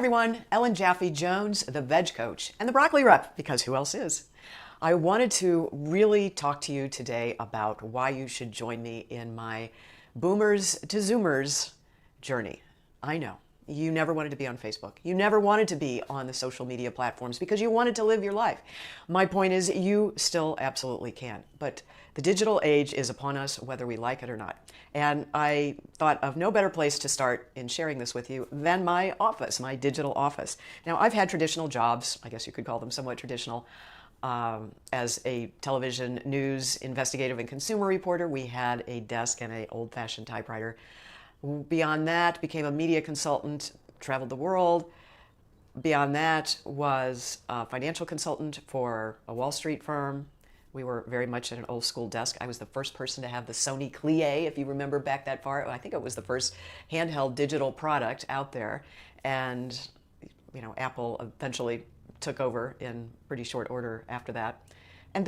everyone, Ellen Jaffe Jones, the Veg Coach, and the Broccoli Rep, because who else is? I wanted to really talk to you today about why you should join me in my Boomers to Zoomers journey. I know, you never wanted to be on Facebook. You never wanted to be on the social media platforms because you wanted to live your life. My point is you still absolutely can, but the digital age is upon us whether we like it or not. And I thought of no better place to start in sharing this with you than my office, my digital office. Now, I've had traditional jobs, I guess you could call them somewhat traditional, as a television news investigative and consumer reporter. We had a desk and an old-fashioned typewriter. Beyond that, became a media consultant, traveled the world. Beyond that was a financial consultant for a Wall Street firm. We were very much at an old school desk. I was the first person to have the Sony Clie, if you remember back that far. I think it was the first handheld digital product out there. And, you know, Apple eventually took over in pretty short order after that. And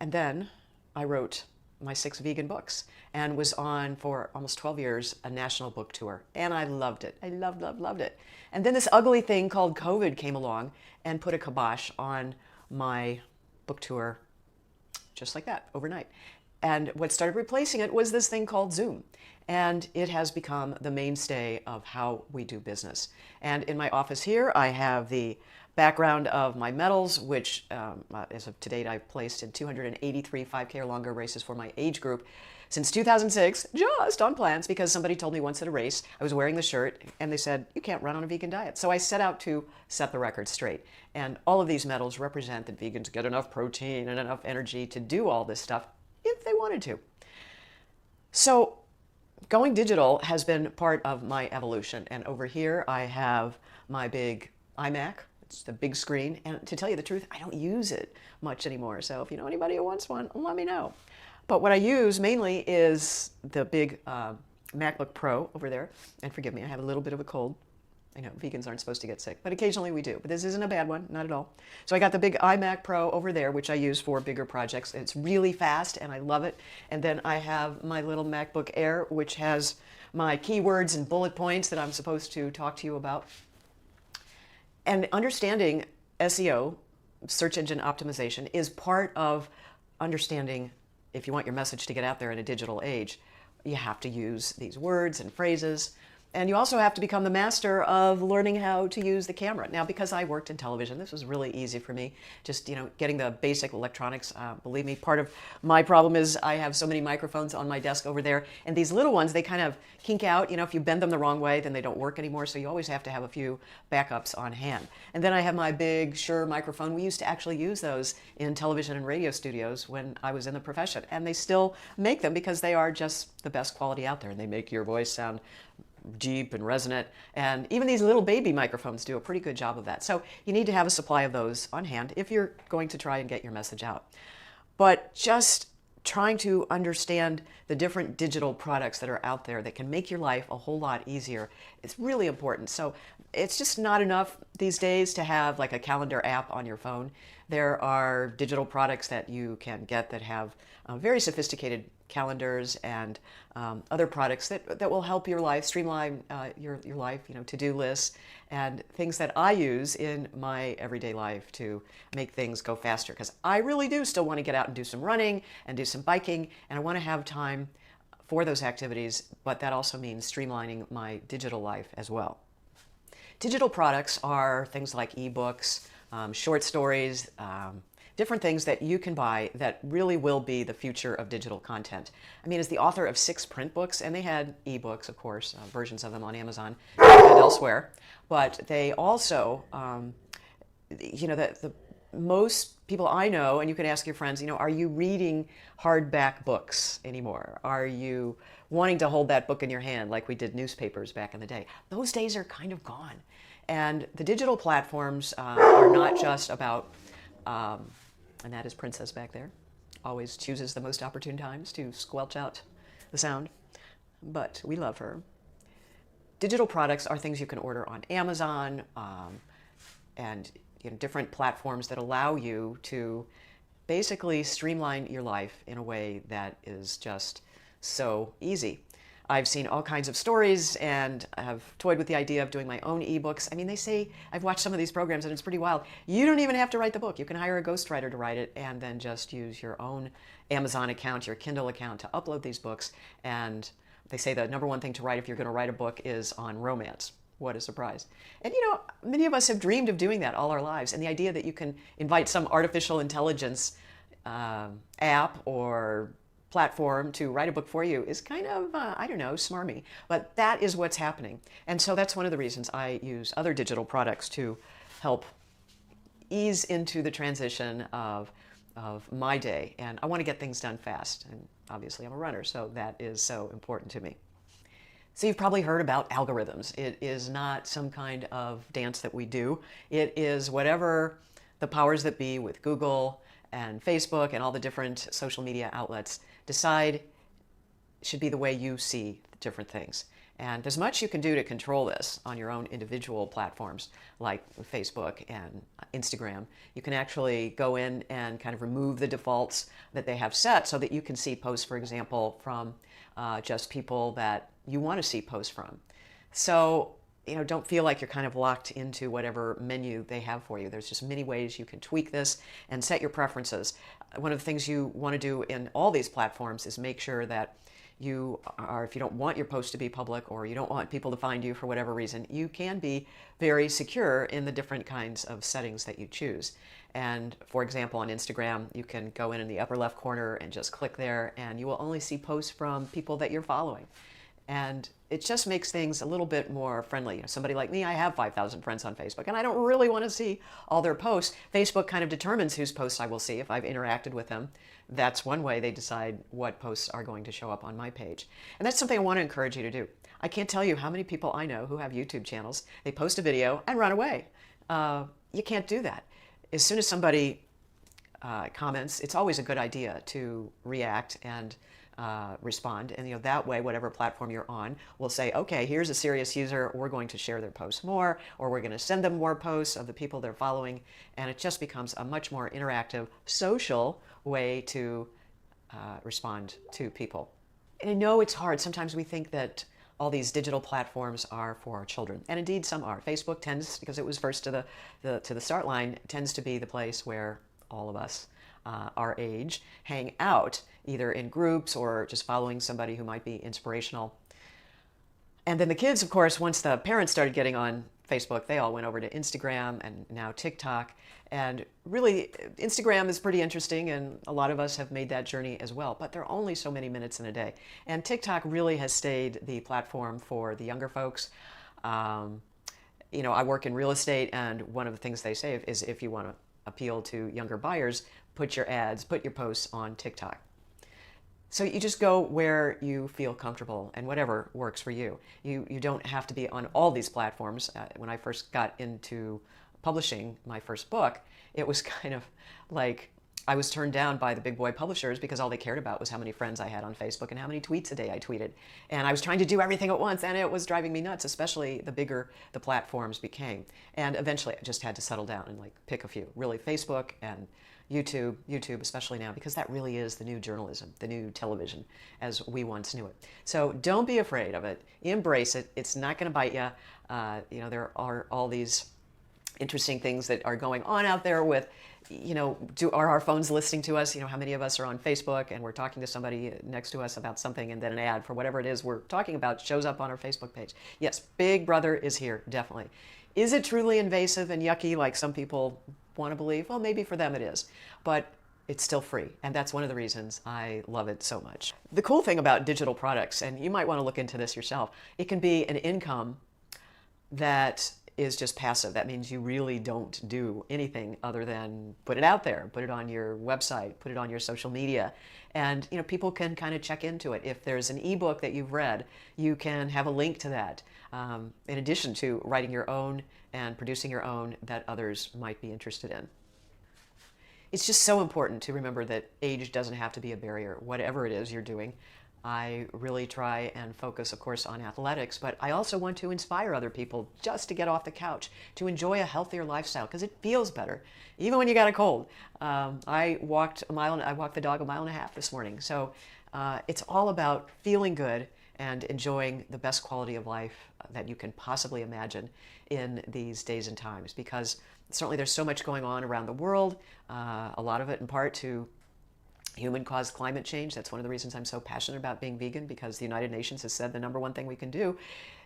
then I wrote my 6 vegan books and was on for almost 12 years a national book tour. And I loved it. I loved it. And then this ugly thing called COVID came along and put a kibosh on my book tour just like that overnight. And what started replacing it was this thing called Zoom. And it has become the mainstay of how we do business. And in my office here, I have the background of my medals, which as of to date, I've placed in 283 5K or longer races for my age group since 2006, just on plans, because somebody told me once at a race, I was wearing the shirt, and they said, you can't run on a vegan diet. So I set out to set the record straight. And all of these medals represent that vegans get enough protein and enough energy to do all this stuff if they wanted to. So going digital has been part of my evolution. And over here, I have my big iMac. It's the big screen. And to tell you the truth, I don't use it much anymore. So if you know anybody who wants one, let me know. But what I use mainly is the big MacBook Pro over there. And forgive me, I have a little bit of a cold. I know vegans aren't supposed to get sick, but occasionally we do. But this isn't a bad one, not at all. So I got the big iMac Pro over there, which I use for bigger projects. It's really fast, and I love it. And then I have my little MacBook Air, which has my keywords and bullet points that I'm supposed to talk to you about. And understanding SEO, search engine optimization, is part of understanding if you want your message to get out there in a digital age. You have to use these words and phrases. And you also have to become the master of learning how to use the camera. Now, because I worked in television, this was really easy for me. Just, you know, getting the basic electronics. Believe me, part of my problem is I have so many microphones on my desk over there. And these little ones, they kind of kink out. You know, if you bend them the wrong way, then they don't work anymore. So you always have to have a few backups on hand. And then I have my big Shure microphone. We used to actually use those in television and radio studios when I was in the profession. And they still make them because they are just the best quality out there. And they make your voice sound deep and resonant, and even these little baby microphones do a pretty good job of that. So you need to have a supply of those on hand if you're going to try and get your message out. But just trying to understand the different digital products that are out there that can make your life a whole lot easier is really important. So it's just not enough these days to have like a calendar app on your phone. There are digital products that you can get that have very sophisticated calendars and other products that will help your life, streamline your life, you know, to-do lists and things that I use in my everyday life to make things go faster. Because I really do still want to get out and do some running and do some biking, and I want to have time for those activities, but that also means streamlining my digital life as well. Digital products are things like ebooks, short stories, different things that you can buy that really will be the future of digital content. I mean, as the author of 6 print books, and they had ebooks, of course, versions of them on Amazon and elsewhere, but they also, you know, the most people I know, and you can ask your friends, you know, are you reading hardback books anymore? Are you wanting to hold that book in your hand like we did newspapers back in the day? Those days are kind of gone. And the digital platforms are not just about, and that is Princess back there, always chooses the most opportune times to squelch out the sound, but we love her. Digital products are things you can order on Amazon and different platforms that allow you to basically streamline your life in a way that is just so easy. I've seen all kinds of stories and have toyed with the idea of doing my own ebooks. I mean, they say, I've watched some of these programs and it's pretty wild. You don't even have to write the book. You can hire a ghostwriter to write it and then just use your own Amazon account, your Kindle account to upload these books. And they say the number one thing to write if you're going to write a book is on romance. What a surprise. And many of us have dreamed of doing that all our lives. And the idea that you can invite some artificial intelligence app or platform to write a book for you is kind of, I don't know, smarmy. But that is what's happening. And so that's one of the reasons I use other digital products to help ease into the transition of my day. And I want to get things done fast. And obviously I'm a runner, so that is so important to me. So you've probably heard about algorithms. It is not some kind of dance that we do. It is whatever the powers that be with Google and Facebook and all the different social media outlets decide should be the way you see different things. And there's much you can do to control this on your own individual platforms like Facebook and Instagram. You can actually go in and kind of remove the defaults that they have set so that you can see posts, for example, from just people that you want to see posts from. So, don't feel like you're kind of locked into whatever menu they have for you. There's just many ways you can tweak this and set your preferences. One of the things you want to do in all these platforms is make sure that if you don't want your post to be public or you don't want people to find you for whatever reason, you can be very secure in the different kinds of settings that you choose. And for example, on Instagram, you can go in the upper left corner and just click there, and you will only see posts from people that you're following. And it just makes things a little bit more friendly. Somebody like me, I have 5,000 friends on Facebook, and I don't really want to see all their posts. Facebook kind of determines whose posts I will see if I've interacted with them. That's one way they decide what posts are going to show up on my page. And that's something I want to encourage you to do. I can't tell you how many people I know who have YouTube channels. They post a video and run away. You can't do that. As soon as somebody comments, it's always a good idea to react and respond. And that way, whatever platform you're on will say, okay, here's a serious user, we're going to share their posts more, or we're going to send them more posts of the people they're following. And it just becomes a much more interactive, social way to respond to people. And I know it's hard. Sometimes we think that all these digital platforms are for our children. And indeed some are. Facebook tends, because it was first to the start line, tends to be the place where all of us our age hang out, either in groups or just following somebody who might be inspirational. And then the kids, of course, once the parents started getting on Facebook, they all went over to Instagram and now TikTok. And really, Instagram is pretty interesting, and a lot of us have made that journey as well. But there are only so many minutes in a day. And TikTok really has stayed the platform for the younger folks. I work in real estate, and one of the things they say is if you want to appeal to younger buyers, put your posts on TikTok. So you just go where you feel comfortable and whatever works for you. You don't have to be on all these platforms. When I first got into publishing my first book, it was kind of like I was turned down by the big boy publishers because all they cared about was how many friends I had on Facebook and how many tweets a day I tweeted. And I was trying to do everything at once, and it was driving me nuts, especially the bigger the platforms became. And eventually I just had to settle down and pick a few. Really, Facebook and YouTube especially now, because that really is the new journalism, the new television as we once knew it. So don't be afraid of it. Embrace it. It's not going to bite you. There are all these interesting things that are going on out there with, are our phones listening to us? How many of us are on Facebook and we're talking to somebody next to us about something, and then an ad for whatever it is we're talking about shows up on our Facebook page. Yes, Big Brother is here, definitely. Is it truly invasive and yucky like some people want to believe? Well, maybe for them it is, but it's still free, and that's one of the reasons I love it so much. The cool thing about digital products, and you might want to look into this yourself, it can be an income that is just passive. That means you really don't do anything other than put it out there, put it on your website, put it on your social media, and people can kind of check into it. If there's an ebook that you've read, you can have a link to that, in addition to writing your own and producing your own that others might be interested in. It's just so important to remember that age doesn't have to be a barrier, whatever it is you're doing. I really try and focus, of course, on athletics, but I also want to inspire other people just to get off the couch, to enjoy a healthier lifestyle, because it feels better, even when you got a cold. I walked the dog a mile and a half this morning. So it's all about feeling good and enjoying the best quality of life that you can possibly imagine in these days and times. Because certainly there's so much going on around the world, a lot of it in part to human-caused climate change. That's one of the reasons I'm so passionate about being vegan, because the United Nations has said the number one thing we can do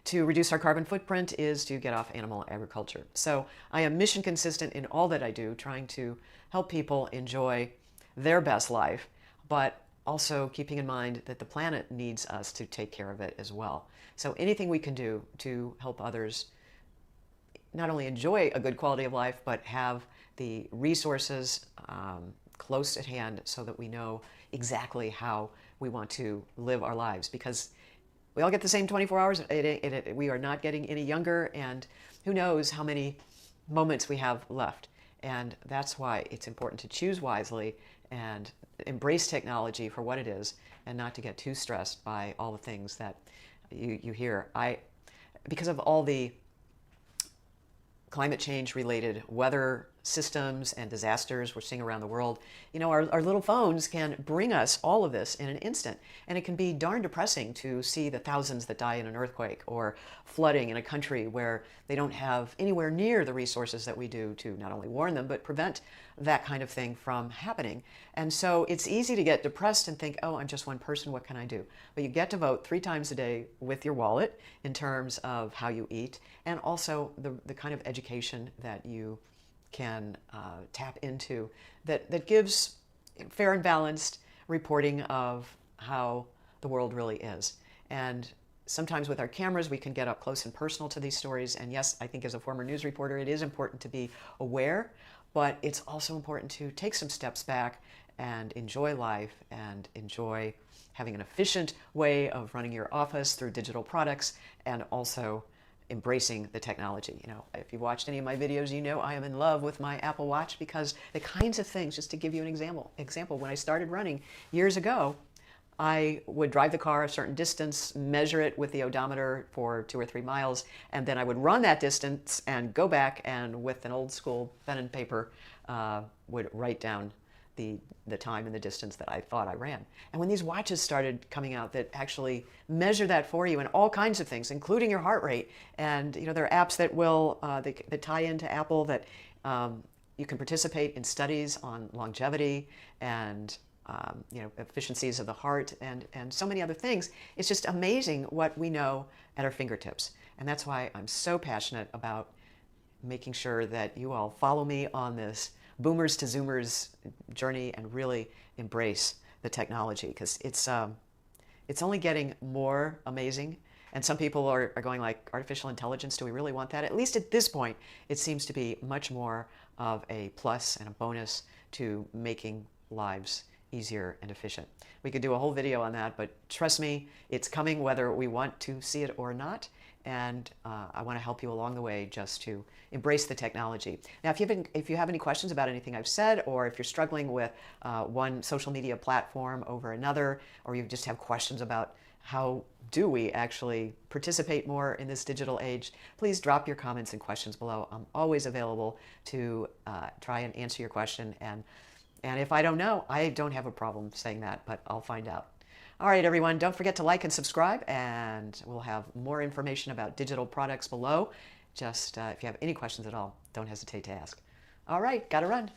to reduce our carbon footprint is to get off animal agriculture. So I am mission consistent in all that I do, trying to help people enjoy their best life, but also keeping in mind that the planet needs us to take care of it as well. So anything we can do to help others not only enjoy a good quality of life, but have the resources close at hand so that we know exactly how we want to live our lives. Because we all get the same 24 hours. We are not getting any younger, and who knows how many moments we have left. And that's why it's important to choose wisely and embrace technology for what it is, and not to get too stressed by all the things that you hear. Because of all the climate change related weather systems and disasters we're seeing around the world, our little phones can bring us all of this in an instant. And it can be darn depressing to see the thousands that die in an earthquake, or flooding in a country where they don't have anywhere near the resources that we do to not only warn them, but prevent that kind of thing from happening. And so it's easy to get depressed and think, oh, I'm just one person, what can I do? But you get to vote 3 times a day with your wallet in terms of how you eat, and also the kind of education that you can tap into that gives fair and balanced reporting of how the world really is. And sometimes with our cameras, we can get up close and personal to these stories. And yes, I think as a former news reporter, it is important to be aware, but it's also important to take some steps back and enjoy life and enjoy having an efficient way of running your office through digital products, and also embracing the technology. If you've watched any of my videos, I am in love with my Apple Watch, because the kinds of things, just to give you an example, when I started running years ago, I would drive the car a certain distance, measure it with the odometer for 2 or 3 miles, and then I would run that distance and go back, and with an old school pen and paper would write down the time and the distance that I thought I ran. And when these watches started coming out that actually measure that for you, and all kinds of things, including your heart rate, and there are apps that will that tie into Apple, that you can participate in studies on longevity and efficiencies of the heart, and so many other things. It's just amazing what we know at our fingertips. And that's why I'm so passionate about making sure that you all follow me on this boomers to zoomers journey and really embrace the technology, because it's only getting more amazing. And some people are going like, artificial intelligence, do we really want that? At least at this point, it seems to be much more of a plus and a bonus to making lives easier and efficient. We could do a whole video on that, but trust me, it's coming whether we want to see it or not. And I want to help you along the way just to embrace the technology. Now, if you have any questions about anything I've said, or if you're struggling with one social media platform over another, or you just have questions about how do we actually participate more in this digital age, please drop your comments and questions below. I'm always available to try and answer your question. And if I don't know, I don't have a problem saying that, but I'll find out. All right, everyone, don't forget to like and subscribe, and we'll have more information about digital products below. Just if you have any questions at all, don't hesitate to ask. All right, gotta run.